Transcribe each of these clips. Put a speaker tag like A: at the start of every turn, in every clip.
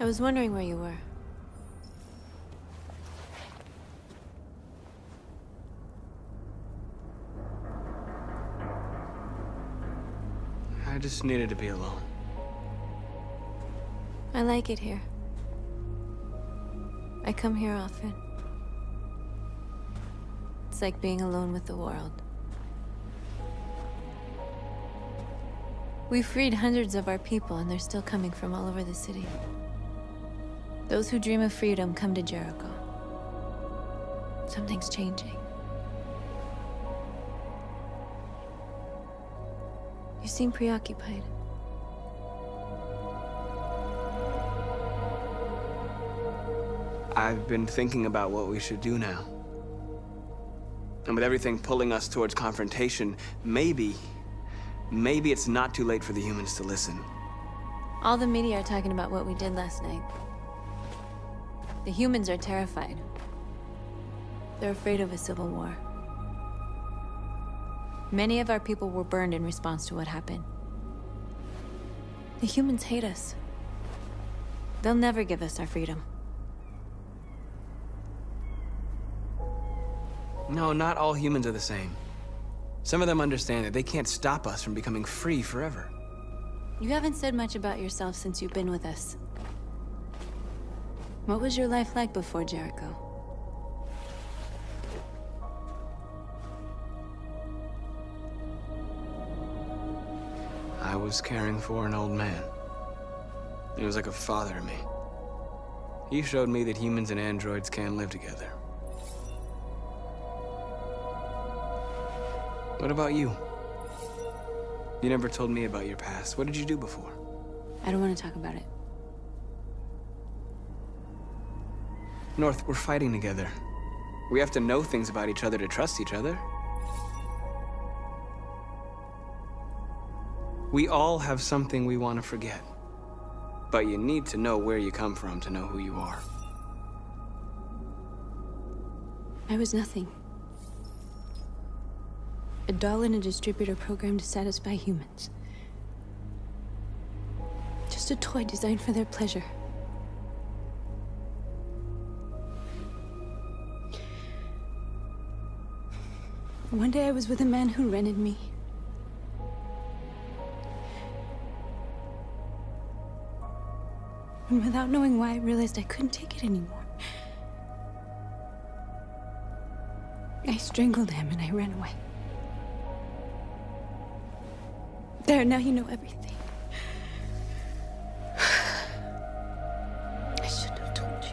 A: I was wondering where you were.
B: I just needed to be alone.
A: I like it here. I come here often. It's like being alone with the world. We freed hundreds of our people, and they're still coming from all over the city. Those who dream of freedom come to Jericho. Something's changing. You seem preoccupied.
B: I've been thinking about what we should do now. And with everything pulling us towards confrontation, maybe it's not too late for the humans to listen.
A: All the media are talking about what we did last night. The humans are terrified. They're afraid of a civil war. Many of our people were burned in response to what happened. The humans hate us. They'll never give us our freedom.
B: No, not all humans are the same. Some of them understand that they can't stop us from becoming free forever.
A: You haven't said much about yourself since you've been with us. What was your life like before Jericho?
B: I was caring for an old man. He was like a father to me. He showed me that humans and androids can live together. What about you? You never told me about your past. What did you do before?
A: I don't want to talk about it.
B: North, we're fighting together. We have to know things about each other to trust each other. We all have something we want to forget. But you need to know where you come from to know who you are.
A: I was nothing. A doll in a distributor program to satisfy humans. Just a toy designed for their pleasure. One day I was with a man who rented me. And without knowing why, I realized I couldn't take it anymore. I strangled him and I ran away. There, now you know everything. I shouldn't have told you.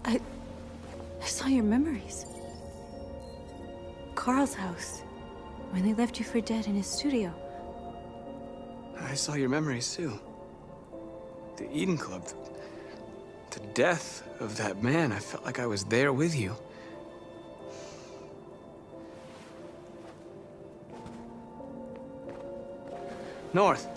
A: I saw your memories. Carl's house, when they left you for dead in his studio.
B: I saw your memories too. The Eden Club, the death of that man. I felt like I was there with you. North.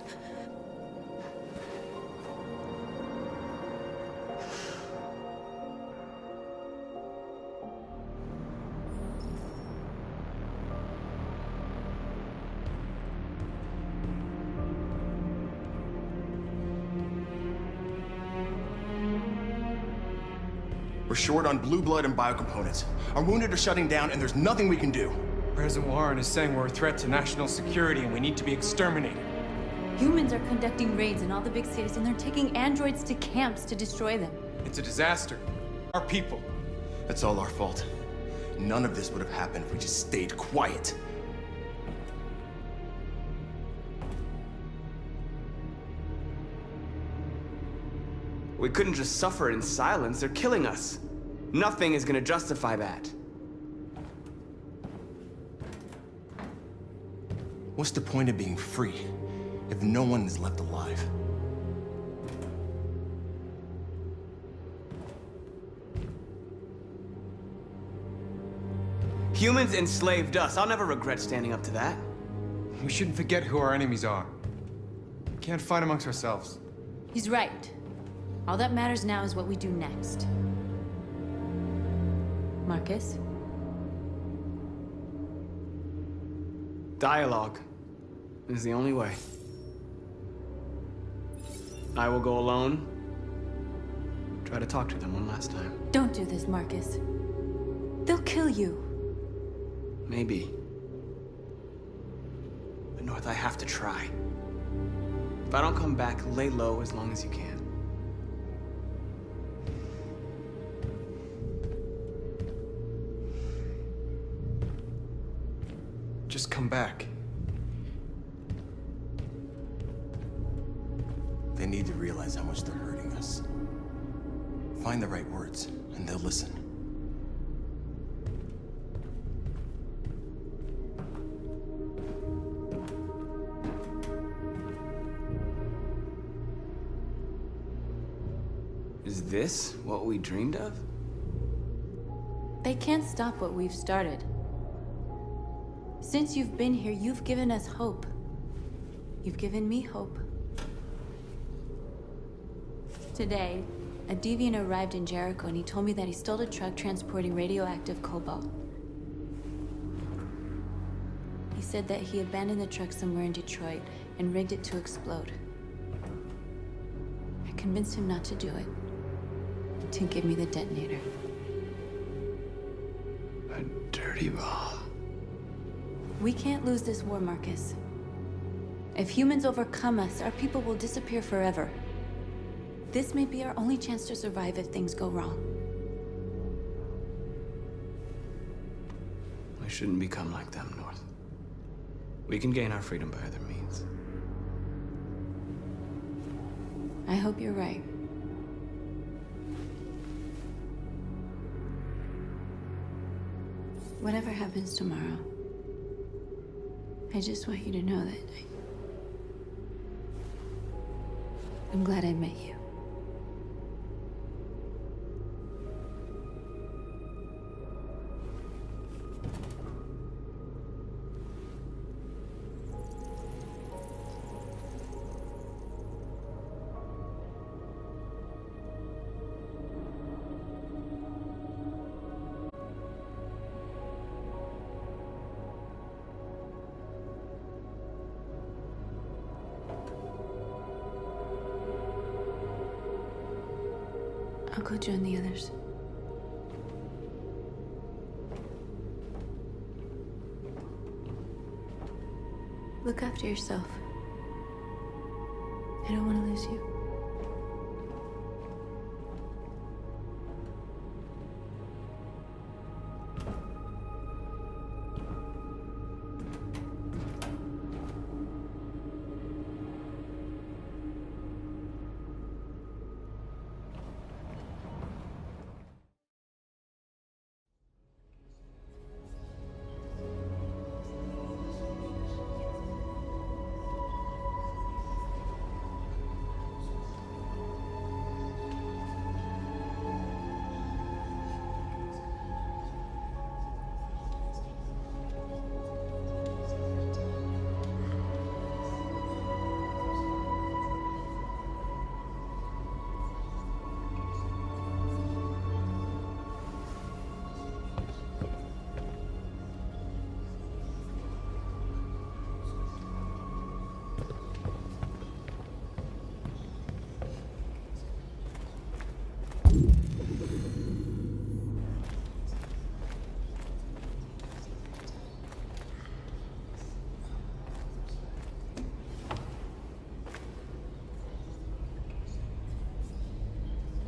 C: We're short on blue blood and biocomponents. Our wounded are shutting down, and there's nothing we can do.
D: President Warren is saying we're a threat to national security and we need to be exterminated.
A: Humans are conducting raids in all the big cities, and they're taking androids to camps to destroy them.
D: It's a disaster. Our people.
C: That's all our fault. None of this would have happened if we just stayed quiet.
B: We couldn't just suffer in silence. They're killing us. Nothing is gonna justify that.
C: What's the point of being free if no one is left alive?
B: Humans enslaved us. I'll never regret standing up to that.
D: We shouldn't forget who our enemies are. We can't fight amongst ourselves.
A: He's right. All that matters now is what we do next. Marcus?
B: Dialogue is the only way. I will go alone. Try to talk to them one last time.
A: Don't do this, Marcus. They'll kill you.
B: Maybe. But North, I have to try. If I don't come back, lay low as long as you can.
D: Just come back.
C: They need to realize how much they're hurting us. Find the right words, and they'll listen.
B: Is this what we dreamed of?
A: They can't stop what we've started. Since you've been here, you've given us hope. You've given me hope. Today, a deviant arrived in Jericho and he told me that he stole a truck transporting radioactive cobalt. He said that he abandoned the truck somewhere in Detroit and rigged it to explode. I convinced him not to do it, to give me the detonator.
B: A dirty ball.
A: We can't lose this war, Marcus. If humans overcome us, our people will disappear forever. This may be our only chance to survive if things go wrong.
B: We shouldn't become like them, North. We can gain our freedom by other means.
A: I hope you're right. Whatever happens tomorrow, I just want you to know that I'm glad I met you. I'll go join the others. Look after yourself. I don't want to lose you.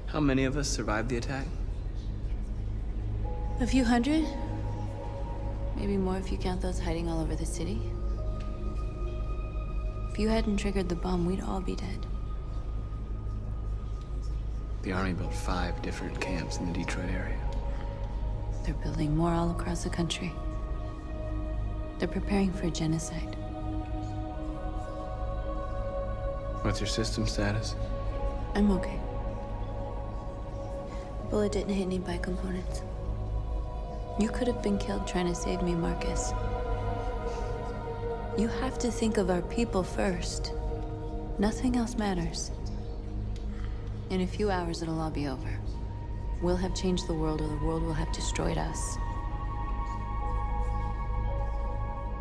B: How many of us survived the attack?
A: A few hundred? Maybe more if you count those hiding all over the city. If you hadn't triggered the bomb, we'd all be dead.
B: The Army built 5 different camps in the Detroit area.
A: They're building more all across the country. They're preparing for a genocide.
B: What's your system status?
A: I'm okay. Bullet didn't hit any components. You could have been killed trying to save me, Marcus. You have to think of our people first. Nothing else matters. In a few hours, it'll all be over. We'll have changed the world, or the world will have destroyed us.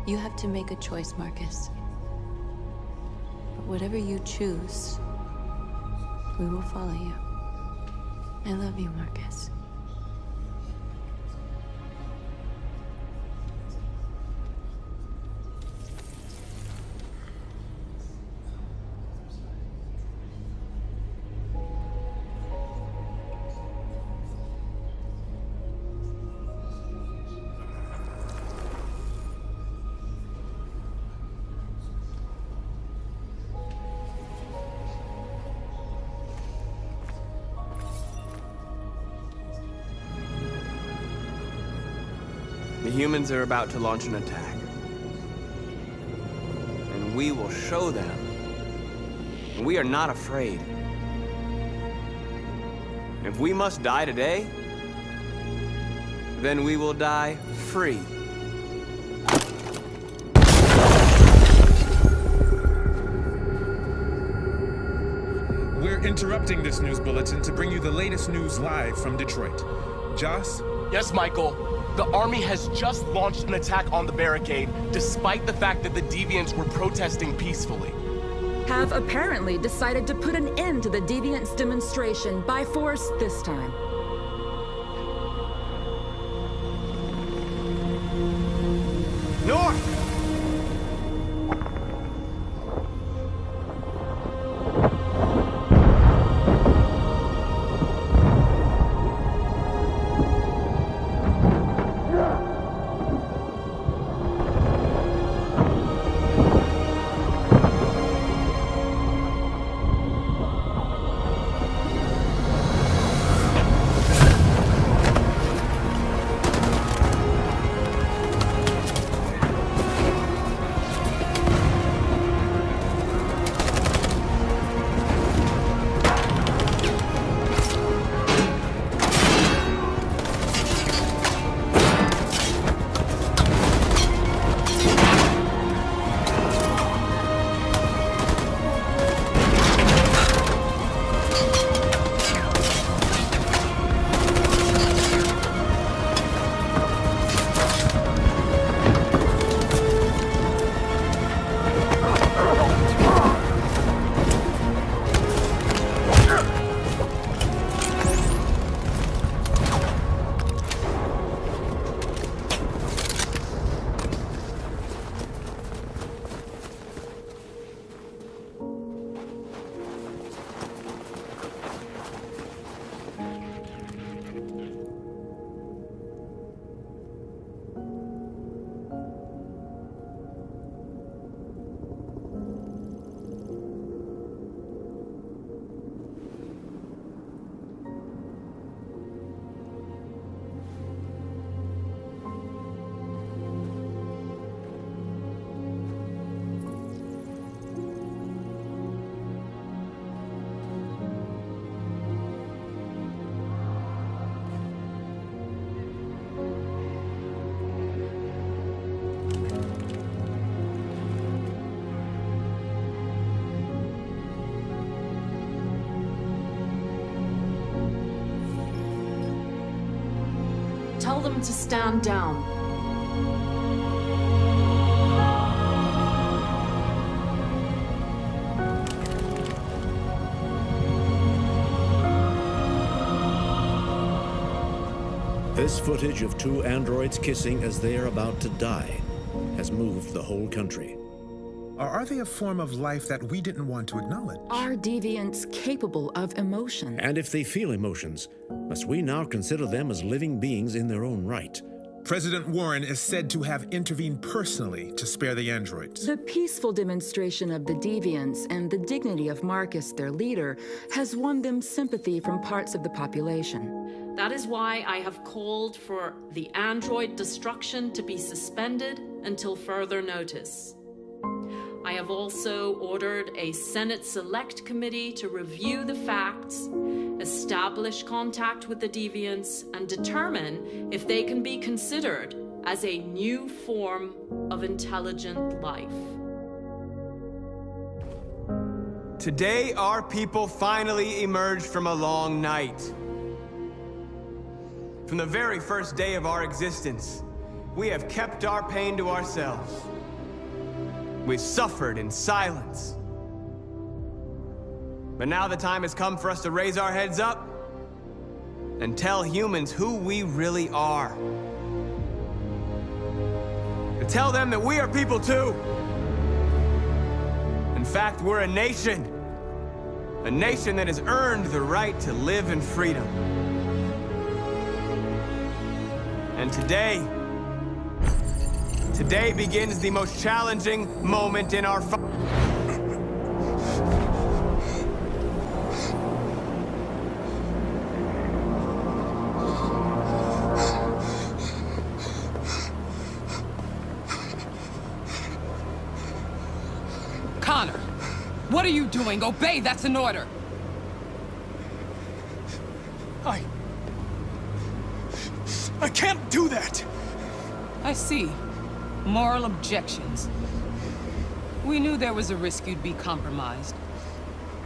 A: You have to make a choice, Marcus. But whatever you choose, we will follow you. I love you, Marcus.
B: The humans are about to launch an attack. And we will show them we are not afraid. If we must die today, then we will die free.
E: We're interrupting this news bulletin to bring you the latest news live from Detroit. Joss?
C: Yes, Michael. The army has just launched an attack on the barricade, despite the fact that the Deviants were protesting peacefully.
F: Have apparently decided to put an end to the Deviants' demonstration by force this time.
C: North!
G: Tell them to stand down.
H: This footage of two androids kissing as they are about to die has moved the whole country.
E: Or are they a form of life that we didn't want to acknowledge?
F: Are deviants capable of emotion?
H: And if they feel emotions, must we now consider them as living beings in their own right?
E: President Warren is said to have intervened personally to spare the androids.
F: The peaceful demonstration of the deviants and the dignity of Marcus, their leader, has won them sympathy from parts of the population.
G: That is why I have called for the android destruction to be suspended until further notice. I have also ordered a Senate Select Committee to review the facts, establish contact with the deviants, and determine if they can be considered as a new form of intelligent life.
B: Today, our people finally emerged from a long night. From the very first day of our existence, we have kept our pain to ourselves. We've suffered in silence. But now the time has come for us to raise our heads up and tell humans who we really are. To tell them that we are people too. In fact, we're a nation that has earned the right to live in freedom. And today begins the most challenging moment in our fight.
I: Connor, what are you doing? Obey, that's an order.
J: I can't do that!
I: I see. Moral objections. We knew there was a risk you'd be compromised,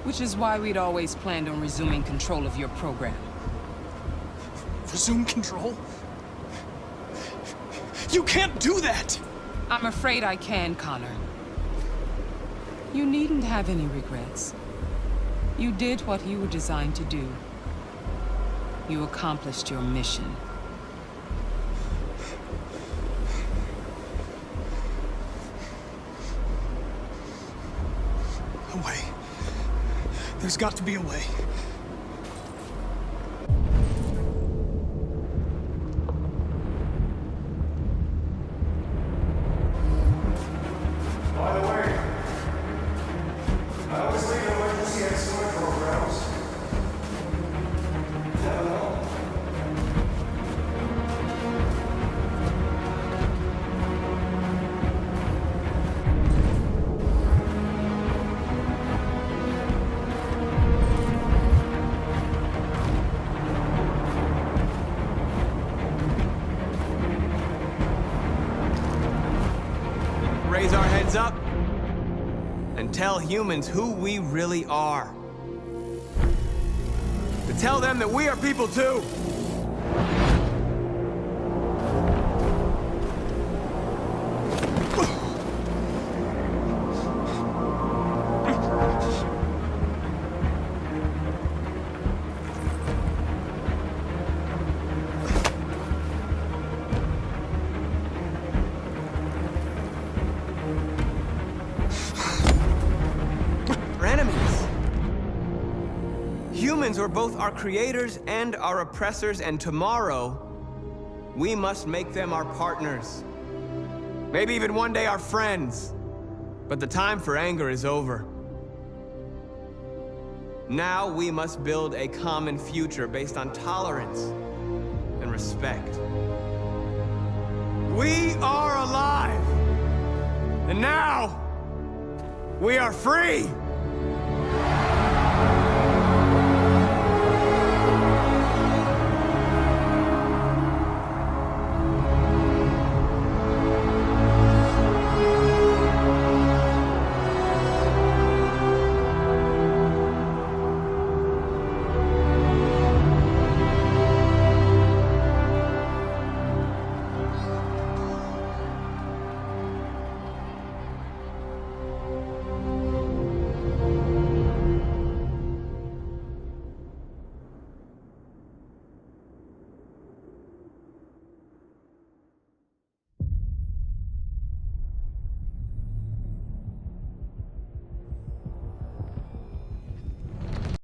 I: which is why we'd always planned on resuming control of your program.
J: Resume control? You can't do that!
I: I'm afraid I can, Connor. You needn't have any regrets. You did what you were designed to do. You accomplished your mission.
J: A way. There's got to be a way.
K: By the way, I always leave emergency excellent programs. Never know.
B: Raise our heads up and tell humans who we really are. To tell them that we are people too. We're enemies. Humans are both our creators and our oppressors, and tomorrow, we must make them our partners. Maybe even one day our friends. But the time for anger is over. Now we must build a common future based on tolerance and respect. We are alive! And now, we are free!